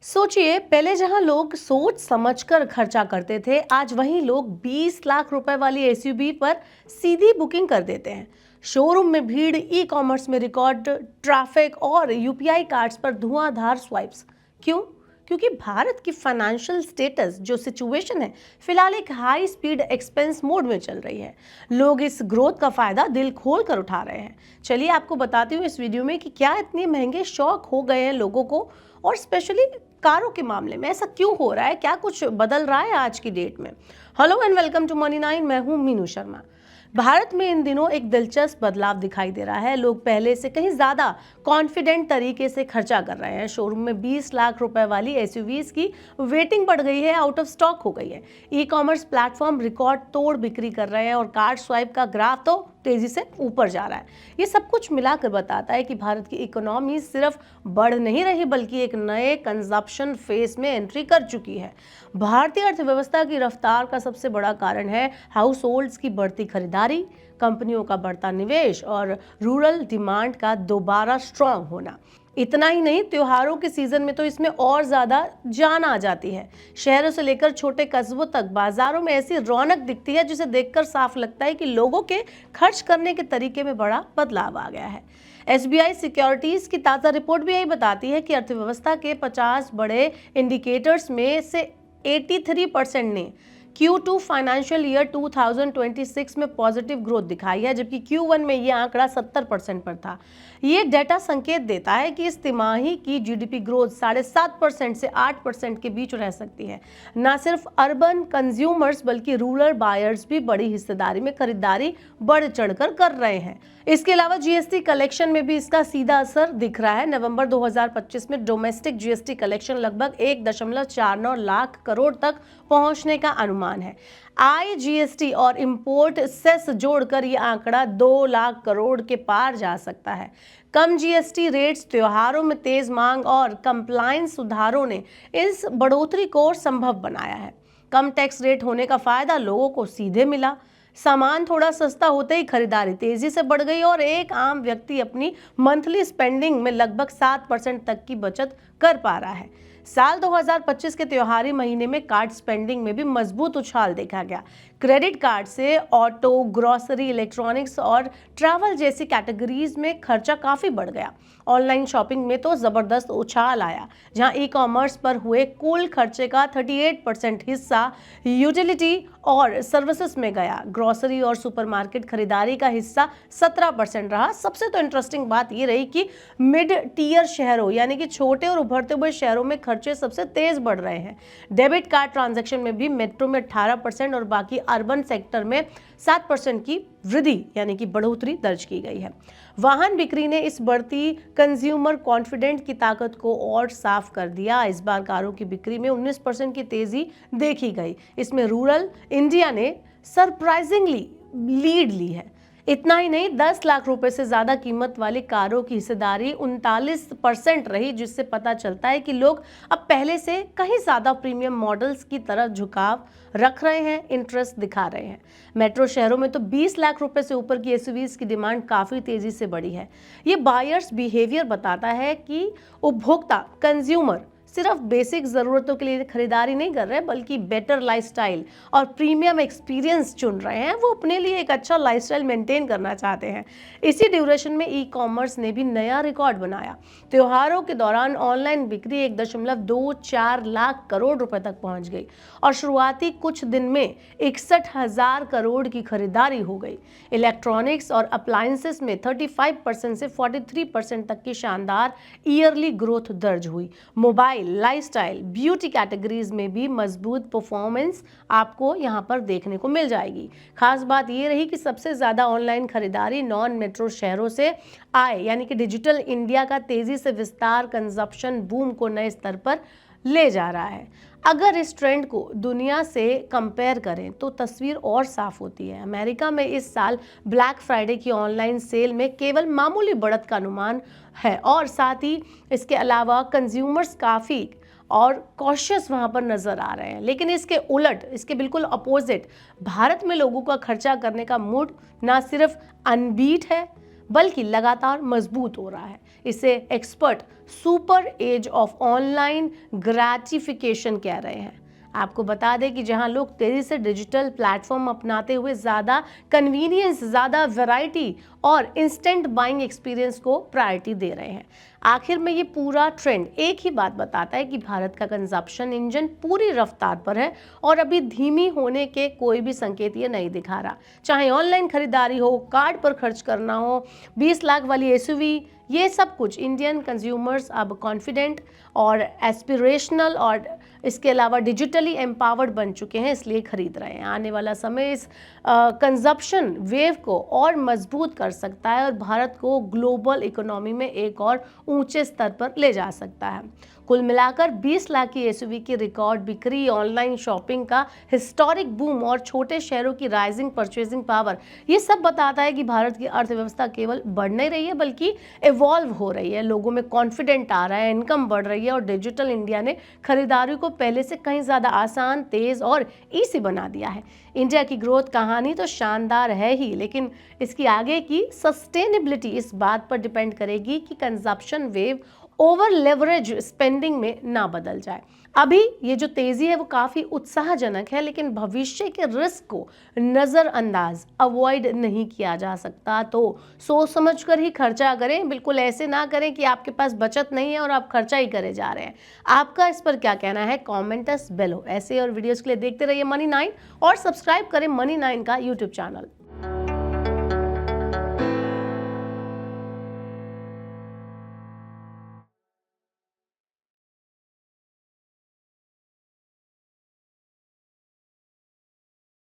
सोचिए, पहले जहां लोग सोच समझकर खर्चा करते थे, आज वहीं लोग 20 लाख रुपए वाली एसयूवी पर सीधी बुकिंग कर देते हैं। शोरूम में भीड़, ई कॉमर्स में रिकॉर्ड ट्रैफिक और यूपीआई कार्ड्स पर धुआंधार स्वाइप्स। क्यों? क्योंकि भारत की फाइनेंशियल स्टेटस जो सिचुएशन है, फिलहाल एक हाई स्पीड एक्सपेंस मोड में चल रही है। लोग इस ग्रोथ का फायदा दिल खोल कर उठा रहे हैं। चलिए आपको बताती हूँ इस वीडियो में कि क्या इतने महंगे शौक हो गए हैं लोगों को, और स्पेशली कारों के मामले में ऐसा क्यों हो रहा है, क्या कुछ बदल रहा है आज की डेट में। Hello and welcome to Money 9। मैं हूं मीनू शर्मा। भारत में इन दिनों एक दिलचस्प बदलाव दिखाई दे रहा है। लोग पहले से कहीं ज्यादा कॉन्फिडेंट तरीके से खर्चा कर रहे हैं। शोरूम में 20 लाख रुपए वाली एसयूवीज की वेटिंग बढ़ गई है, आउट ऑफ स्टॉक हो गई है। ई कॉमर्स प्लेटफॉर्म रिकॉर्ड तोड़ बिक्री कर रहे हैं और कार्ड स्वाइप का ग्राफ तो तेजी से ऊपर जा रहा है। ये सब कुछ मिलाकर बताता है कि भारत की इकोनॉमी सिर्फ बढ़ नहीं रही, बल्कि एक नए कंजप्शन फेज में एंट्री कर चुकी है। भारतीय अर्थव्यवस्था की रफ्तार का सबसे बड़ा कारण है हाउस होल्ड्स की बढ़ती खरीदारी, कंपनियों का बढ़ता निवेश और रूरल डिमांड का दोबारा स्ट्रांग होना। इतना ही नहीं, त्योहारों के सीजन में तो इसमें और ज्यादा जान आ जाती है। शहरों से लेकर छोटे कस्बों तक बाजारों में ऐसी रौनक दिखती है जिसे देखकर साफ लगता है कि लोगों के खर्च करने के तरीके में बड़ा बदलाव आ गया है। एसबीआई सिक्योरिटीज की ताज़ा रिपोर्ट भी यही बताती है कि अर्थव्यवस्था के 50 बड़े इंडिकेटर्स में से 83% ने Q2 फाइनेंशियल ईयर 2026 में पॉजिटिव ग्रोथ दिखाई है, जबकि Q1 में यह आंकड़ा 70% पर था। ये डेटा संकेत देता है कि इस तिमाही की जीडीपी ग्रोथ 7.5% से 8% के बीच रह सकती है। न सिर्फ अर्बन कंज्यूमर्स बल्कि रूरल बायर्स भी बड़ी हिस्सेदारी में खरीदारी बढ़ चढ़कर कर रहे हैं। इसके अलावा जीएसटी कलेक्शन में भी इसका सीधा असर दिख रहा है। नवंबर 2025 में डोमेस्टिक जीएसटी कलेक्शन लगभग 1.49 लाख करोड़ तक पहुंचने का अनुमान है। आईजीएसटी और इंपोर्ट सेस जोड़कर यह आंकड़ा 2 लाख करोड़ के पार जा सकता है। कम जीएसटी रेट्स, त्योहारों में तेज मांग और कंप्लायंस सुधारों ने इस बढ़ोतरी को संभव बनाया है। कम टैक्स रेट होने का फायदा लोगों को सीधे मिला। सामान थोड़ा सस्ता होते ही खरीदारी तेजी से बढ़ गई और एक आम व्यक्ति अपनी मंथली स्पेंडिंग में लगभग 7% तक की बचत कर पा रहा है। साल 2025 के त्योहारी महीने में कार्ड स्पेंडिंग में भी मजबूत उछाल देखा गया। क्रेडिट कार्ड से ऑटो, ग्रोसरी, इलेक्ट्रॉनिक्स और ट्रैवल जैसी कैटेगरीज में खर्चा काफी बढ़ गया। ऑनलाइन शॉपिंग में तो जबरदस्त उछाल आया, जहां ई कॉमर्स पर हुए कुल खर्चे का 38% हिस्सा यूटिलिटी और सर्विसेज में गया। ग्रोसरी और सुपरमार्केट खरीदारी का हिस्सा 17% रहा। सबसे तो इंटरेस्टिंग बात ये रही कि मिड टीयर शहरों यानी कि छोटे और उभरते हुए शहरों में खर्चे सबसे तेज बढ़ रहे हैं। डेबिट कार्ड ट्रांजैक्शन में भी मेट्रो में 18% और बाकी अर्बन सेक्टर में 7% की वृद्धि यानी कि बढ़ोतरी दर्ज की गई है। वाहन बिक्री ने इस बढ़ती कंज्यूमर कॉन्फिडेंट की ताकत को और साफ कर दिया। इस बार कारों की बिक्री में 19% की तेजी देखी गई। इसमें रूरल इंडिया ने सरप्राइजिंगली लीड ली है। इतना ही नहीं, 10 लाख रुपए से ज्यादा कीमत वाली कारों की हिस्सेदारी 39% रही, जिससे पता चलता है कि लोग अब पहले से कहीं ज्यादा प्रीमियम मॉडल्स की तरफ झुकाव रख रहे हैं, इंटरेस्ट दिखा रहे हैं। मेट्रो शहरों में तो 20 लाख रुपए से ऊपर की एसयूवीज की डिमांड काफी तेजी से बढ़ी है। ये बायर्स बिहेवियर बताता है कि उपभोक्ता, कंज्यूमर सिर्फ बेसिक ज़रूरतों के लिए खरीदारी नहीं कर रहे, बल्कि बेटर लाइफस्टाइल और प्रीमियम एक्सपीरियंस चुन रहे हैं। वो अपने लिए एक अच्छा लाइफस्टाइल मेंटेन करना चाहते हैं। इसी ड्यूरेशन में ई कॉमर्स ने भी नया रिकॉर्ड बनाया। त्योहारों के दौरान ऑनलाइन बिक्री 1.24 लाख करोड़ रुपए तक पहुंच गई और शुरुआती कुछ दिन में 61,000 करोड़ की खरीदारी हो गई। इलेक्ट्रॉनिक्स और अप्लायंसेस में 35% से 43% तक की शानदार ईयरली ग्रोथ दर्ज हुई। मोबाइल, लाइफस्टाइल, ब्यूटी कैटेगरीज में भी मजबूत परफॉर्मेंस आपको यहां पर देखने को मिल जाएगी। खास बात यह रही कि सबसे ज्यादा ऑनलाइन खरीदारी नॉन मेट्रो शहरों से आए, यानी कि डिजिटल इंडिया का तेजी से विस्तार कंजप्शन बूम को नए स्तर पर ले जा रहा है। अगर इस ट्रेंड को दुनिया से कंपेयर करें तो तस्वीर और साफ होती है। अमेरिका में इस साल ब्लैक फ्राइडे की ऑनलाइन सेल में केवल मामूली बढ़त का अनुमान है और साथ ही इसके अलावा कंज्यूमर्स काफ़ी और कॉशियस वहां पर नजर आ रहे हैं। लेकिन इसके उलट, इसके बिल्कुल अपोजिट, भारत में लोगों का खर्चा करने का मूड ना सिर्फ अनबीट है बल्कि लगातार मजबूत हो रहा है। इसे expert super age of online gratification कह रहे हैं। आपको बता दें कि जहां लोग तेजी से डिजिटल प्लेटफॉर्म अपनाते हुए ज़्यादा कन्वीनियंस, ज़्यादा वैरायटी और इंस्टेंट बाइंग एक्सपीरियंस को प्रायोरिटी दे रहे हैं। आखिर में ये पूरा ट्रेंड एक ही बात बताता है कि भारत का कंजप्शन इंजन पूरी रफ्तार पर है और अभी धीमी होने के कोई भी संकेत ये नहीं दिखा रहा। चाहे ऑनलाइन खरीदारी हो, कार्ड पर खर्च करना हो, 20 लाख वाली एसयूवी, ये सब कुछ इंडियन कंज्यूमर्स अब कॉन्फिडेंट और एस्पिरेशनल और इसके अलावा डिजिटली एम्पावर्ड बन चुके हैं, इसलिए खरीद रहे हैं। आने वाला समय इस कंजप्शन वेव को और मजबूत कर सकता है और भारत को ग्लोबल इकोनॉमी में एक और ऊंचे स्तर पर ले जा सकता है। कुल मिलाकर 20 लाख की एसयूवी की रिकॉर्ड बिक्री, ऑनलाइन शॉपिंग का हिस्टोरिक बूम और छोटे शहरों की राइजिंग परचेजिंग पावर, ये सब बताता है कि भारत की अर्थव्यवस्था केवल बढ़ नहीं रही है बल्कि इवॉल्व हो रही है। लोगों में कॉन्फिडेंट आ रहा है, इनकम बढ़ रही है और डिजिटल इंडिया ने खरीदारी को पहले से कहीं ज़्यादा आसान, तेज़ और ईजी बना दिया है। इंडिया की ग्रोथ कहानी तो शानदार है ही, लेकिन इसकी आगे की सस्टेनेबिलिटी इस बात पर डिपेंड करेगी कि consumption wave over leverage spending में ना बदल जाए। अभी ये जो तेजी है वो काफी उत्साहजनक है, लेकिन भविष्य के रिस्क को नजरअंदाज अवॉइड नहीं किया जा सकता। तो सोच समझ कर ही खर्चा करें, बिल्कुल ऐसे ना करें कि आपके पास बचत नहीं है और आप खर्चा ही करे जा रहे हैं। आपका इस पर क्या कहना है? कॉमेंट अस बिलो। ऐसे और वीडियोस के लिए देखते रहिए मनी 9 और सब्सक्राइब करें मनी 9 का यूट्यूब चैनल।